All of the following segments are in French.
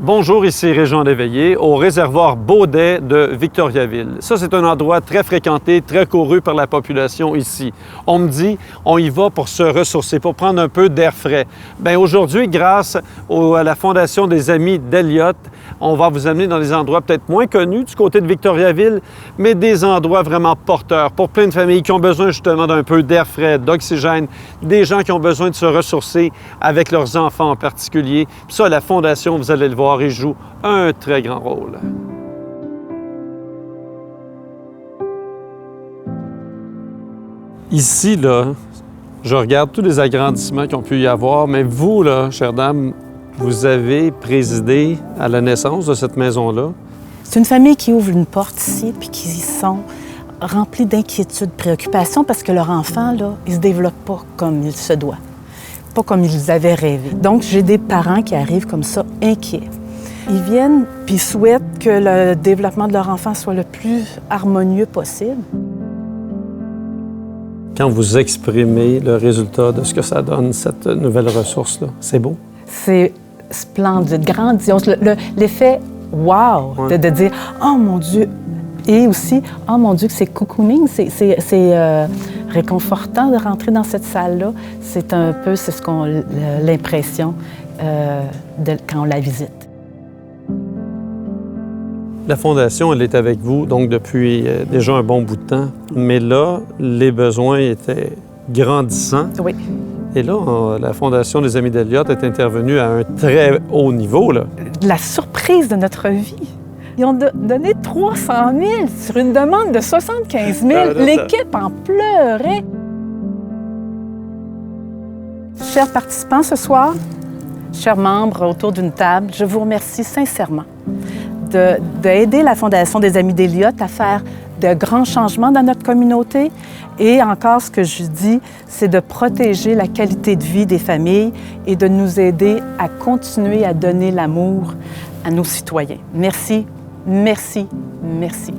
Bonjour, ici Régent Léveillé, au réservoir Baudet de Victoriaville. Ça, c'est un endroit très fréquenté, très couru par la population ici. On me dit, on y va pour se ressourcer, pour prendre un peu d'air frais. Bien, aujourd'hui, grâce à la Fondation des Amis d'Eliott, on va vous amener dans des endroits peut-être moins connus du côté de Victoriaville, mais des endroits vraiment porteurs pour plein de familles qui ont besoin justement d'un peu d'air frais, d'oxygène, des gens qui ont besoin de se ressourcer avec leurs enfants en particulier. Puis ça, la Fondation, vous allez le voir, il joue un très grand rôle. Ici, là, je regarde tous les agrandissements qu'ils ont pu y avoir, mais vous, là, chère dame, vous avez présidé à la naissance de cette maison-là. C'est une famille qui ouvre une porte ici, puis qui sont remplis d'inquiétudes, de préoccupations, parce que leur enfant, là, il se développe pas comme il se doit, pas comme ils avaient rêvé. Donc, j'ai des parents qui arrivent comme ça, inquiets. Ils viennent puis souhaitent que le développement de leur enfant soit le plus harmonieux possible. Quand vous exprimez le résultat de ce que ça donne, cette nouvelle ressource-là, c'est beau? C'est splendide, grandiose. L'effet « wow » Ouais. de dire « oh mon Dieu » et aussi « oh mon Dieu » que c'est cocooning, c'est réconfortant de rentrer dans cette salle-là. C'est un peu l'impression quand on la visite. La Fondation, elle est avec vous, donc depuis déjà un bon bout de temps. Mais là, les besoins étaient grandissants. Oui. Et là, la Fondation des Amis d'Eliott est intervenue à un très haut niveau, là. La surprise de notre vie. Ils ont donné 300 000 sur une demande de 75 000. L'équipe en pleurait. Chers participants ce soir, chers membres autour d'une table, je vous remercie sincèrement d'aider la Fondation des Amis d'Eliott à faire de grands changements dans notre communauté. Et encore, ce que je dis, c'est de protéger la qualité de vie des familles et de nous aider à continuer à donner l'amour à nos citoyens. Merci, merci, merci.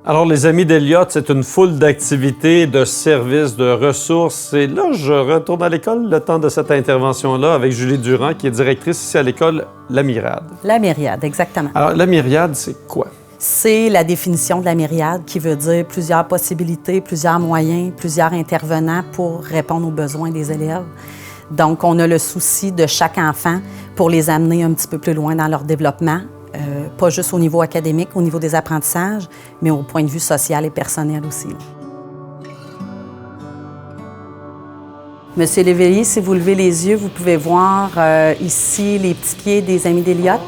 Alors, les Amis d'Eliott, c'est une foule d'activités, de services, de ressources. Et là, je retourne à l'école le temps de cette intervention-là avec Julie Durand, qui est directrice ici à l'école La Myriade. La myriade, exactement. Alors, La Myriade, c'est quoi? C'est la définition de la myriade qui veut dire plusieurs possibilités, plusieurs moyens, plusieurs intervenants pour répondre aux besoins des élèves. Donc, on a le souci de chaque enfant pour les amener un petit peu plus loin dans leur développement. Pas juste au niveau académique, au niveau des apprentissages, mais au point de vue social et personnel aussi. Monsieur Léveillé, si vous levez les yeux, vous pouvez voir ici les petits pieds des Amis d'Eliott.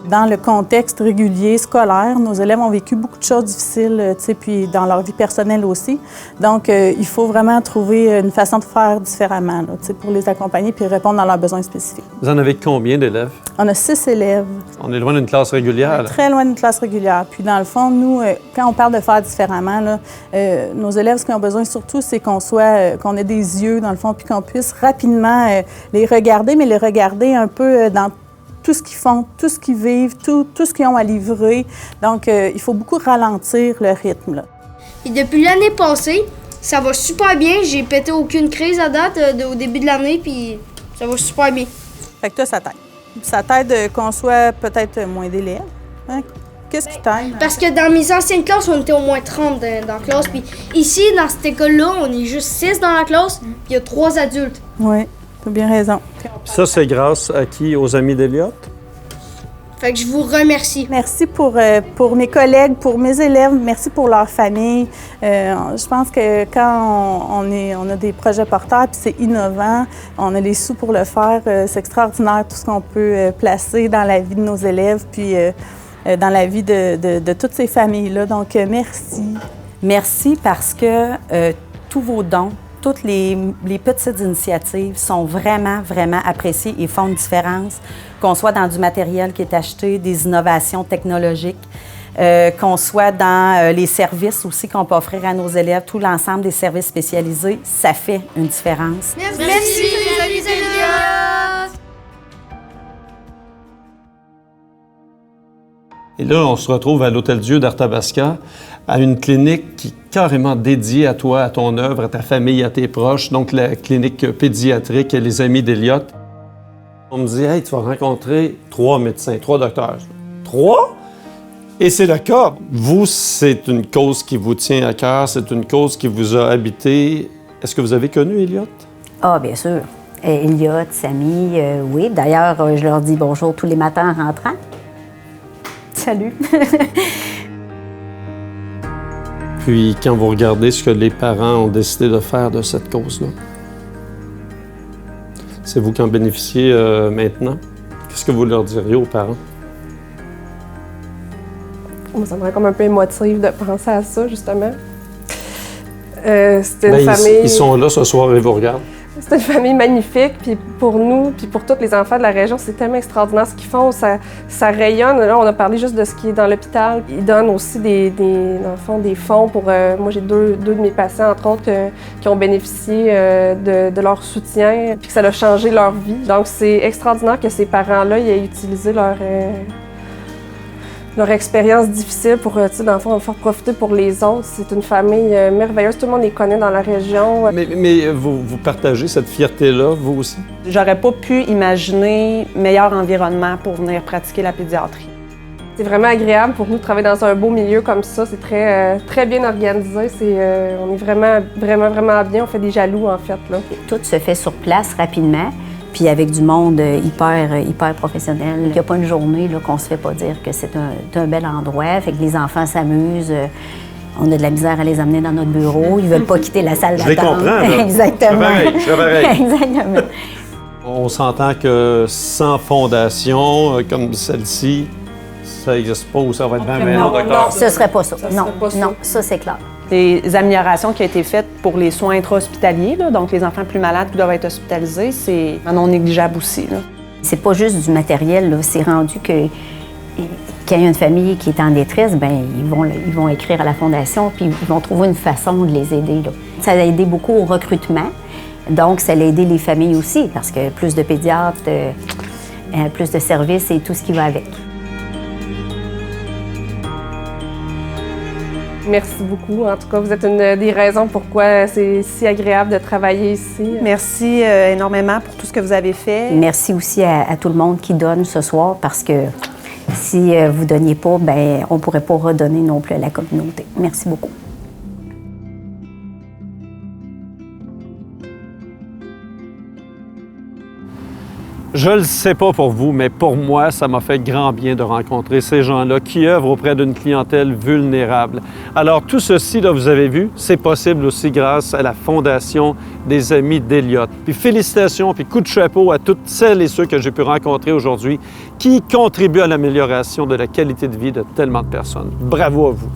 Dans le contexte régulier scolaire, nos élèves ont vécu beaucoup de choses difficiles, puis dans leur vie personnelle aussi. Donc, il faut vraiment trouver une façon de faire différemment là, pour les accompagner puis répondre à leurs besoins spécifiques. Vous en avez combien d'élèves? On a 6 élèves. On est loin d'une classe régulière, là. Très loin d'une classe régulière. Puis dans le fond, nous, quand on parle de faire différemment, là, nos élèves, ce qu'ils ont besoin surtout, c'est qu'on ait des yeux, dans le fond, puis qu'on puisse rapidement les regarder, mais les regarder un peu dans tout ce qu'ils font, tout ce qu'ils vivent, tout ce qu'ils ont à livrer. Donc, il faut beaucoup ralentir le rythme, là. Et depuis l'année passée, ça va super bien. J'ai pété aucune crise à date au début de l'année, puis ça va super bien. Fait que toi, ça t'aide. Ça t'aide qu'on soit peut-être moins d'élèves. Hein? Qu'est-ce qui t'aide? Parce que dans mes anciennes classes, on était au moins 30 dans la classe. Puis ici, dans cette école-là, on est juste 6 dans la classe, puis il y a 3 adultes. Oui, tu as bien raison. Ça, c'est grâce à qui? Aux Amis d'Eliott? Fait que je vous remercie. Merci pour mes collègues, pour mes élèves. Merci pour leur famille. Je pense que quand on a des projets porteurs puis c'est innovant, on a les sous pour le faire. C'est extraordinaire tout ce qu'on peut placer dans la vie de nos élèves puis dans la vie de toutes ces familles-là. Donc, merci. Merci parce que tous vos dons, toutes les petites initiatives sont vraiment, vraiment appréciées et font une différence, qu'on soit dans du matériel qui est acheté, des innovations technologiques, qu'on soit dans les services aussi qu'on peut offrir à nos élèves, tout l'ensemble des services spécialisés, ça fait une différence. Merci les Amis d'Eliott! Et là, on se retrouve à l'Hôtel-Dieu d'Arthabasca, à une clinique qui, carrément dédié à toi, à ton œuvre, à ta famille, à tes proches, donc la clinique pédiatrique et les Amis d'Eliott. On me dit, hey, tu vas rencontrer 3 médecins, 3 docteurs. 3? Et c'est le cas. Vous, c'est une cause qui vous tient à cœur, c'est une cause qui vous a habité. Est-ce que vous avez connu Eliott? Ah, bien sûr. Eliott, Samy, oui. D'ailleurs, je leur dis bonjour tous les matins en rentrant. Salut. Puis, quand vous regardez ce que les parents ont décidé de faire de cette cause-là, c'est vous qui en bénéficiez maintenant. Qu'est-ce que vous leur diriez aux parents? Moi, ça me rend comme un peu émotive de penser à ça, justement. C'était une famille... Ils sont là ce soir et vous regardent. C'est une famille magnifique, puis pour nous, puis pour tous les enfants de la région, c'est tellement extraordinaire ce qu'ils font. Ça rayonne. Là, on a parlé juste de ce qui est dans l'hôpital. Ils donnent aussi dans le fond, des fonds pour... moi, j'ai deux de mes patients, entre autres, qui ont bénéficié de leur soutien, puis que ça a changé leur vie. Donc, c'est extraordinaire que ces parents-là aient utilisé leur expérience difficile pour, dans le fond, faire profiter pour les autres. C'est une famille merveilleuse. Tout le monde les connaît dans la région. Mais vous partagez cette fierté-là, vous aussi? J'aurais pas pu imaginer meilleur environnement pour venir pratiquer la pédiatrie. C'est vraiment agréable pour nous de travailler dans un beau milieu comme ça. C'est très bien organisé. On est vraiment bien. On fait des jaloux, en fait, là. Tout se fait sur place rapidement, puis avec du monde hyper professionnel. Il n'y a pas une journée là, qu'on ne se fait pas dire que c'est un bel endroit. Fait que les enfants s'amusent. On a de la misère à les amener dans notre bureau. Ils ne veulent pas quitter la salle d'attente. Je les comprends, là. Exactement. Je suis pareil. Exactement. On s'entend que sans fondation comme celle-ci, ça n'existe pas ou ça va être bien, mais non, docteur. Ce ne serait pas ça. Ça serait pas ça. Non, ça c'est clair. Les améliorations qui ont été faites pour les soins intra-hospitaliers, là, donc les enfants plus malades qui doivent être hospitalisés, c'est non négligeable aussi. Là. C'est pas juste du matériel, là. C'est rendu que quand il y a une famille qui est en détresse, ben ils vont écrire à la Fondation puis ils vont trouver une façon de les aider. Là. Ça a aidé beaucoup au recrutement, donc ça a aidé les familles aussi, parce que plus de pédiatres, plus de services et tout ce qui va avec. Merci beaucoup. En tout cas, vous êtes une des raisons pourquoi c'est si agréable de travailler ici. Merci énormément pour tout ce que vous avez fait. Merci aussi à tout le monde qui donne ce soir, parce que si vous ne donniez pas, ben on ne pourrait pas redonner non plus à la communauté. Merci beaucoup. Je ne le sais pas pour vous, mais pour moi, ça m'a fait grand bien de rencontrer ces gens-là qui œuvrent auprès d'une clientèle vulnérable. Alors, tout ceci, là, vous avez vu, c'est possible aussi grâce à la Fondation des Amis d'Eliott. Puis félicitations, puis coup de chapeau à toutes celles et ceux que j'ai pu rencontrer aujourd'hui qui contribuent à l'amélioration de la qualité de vie de tellement de personnes. Bravo à vous!